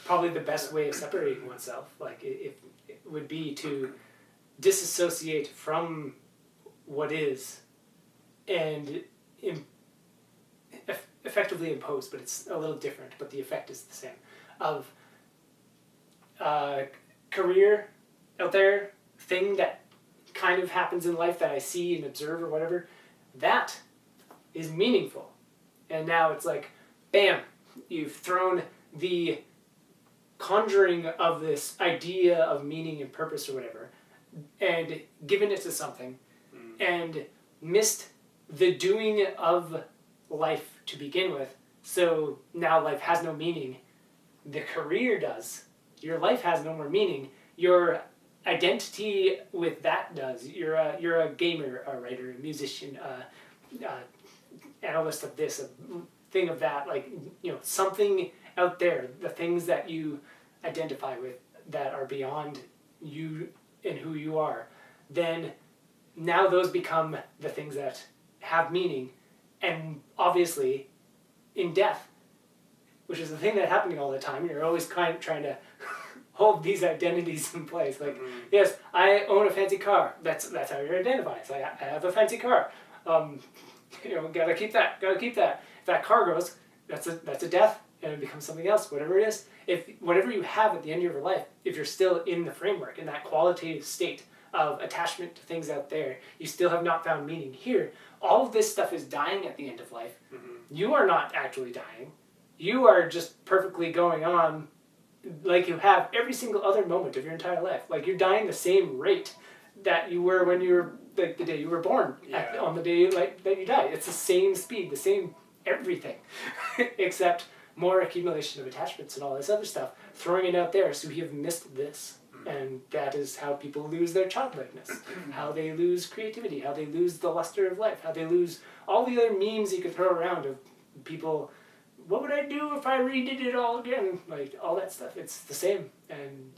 probably the best way of separating oneself. Like it would be to disassociate from what is and effectively impose, but it's a little different, but the effect is the same, of career out there, thing that kind of happens in life that I see and observe or whatever, that is meaningful. And now it's like, bam, you've thrown the conjuring of this idea of meaning and purpose or whatever, and given it to something, and missed the doing of life to begin with. So now life has no meaning. The career does. Your life has no more meaning. Your identity with that does. You're a gamer, a writer, a musician, analyst of this, a thing of that. Like, you know, something out there. The things that you identify with that are beyond you and who you are. Then now those become the things that have meaning, and obviously in death, which is the thing that's happening all the time. You're always kind of trying to hold these identities in place. Like, yes, I own a fancy car. That's how you're identified. So I have a fancy car. You know, gotta keep that. If that car goes, that's a death, and it becomes something else. Whatever it is, if whatever you have at the end of your life, if you're still in the framework, in that qualitative state of attachment to things out there, you still have not found meaning here. All of this stuff is dying at the end of life. You are not actually dying. You are just perfectly going on like you have every single other moment of your entire life. Like, you're dying the same rate that you were when you were, like, the day you were born, on the day that you die. It's the same speed, the same everything, except more accumulation of attachments and all this other stuff, throwing it out there, so you have missed this. And that is how people lose their childlikeness, how they lose creativity, how they lose the luster of life, how they lose all the other memes you could throw around of people, what would I do if I redid it all again? Like, all that stuff, it's the same. And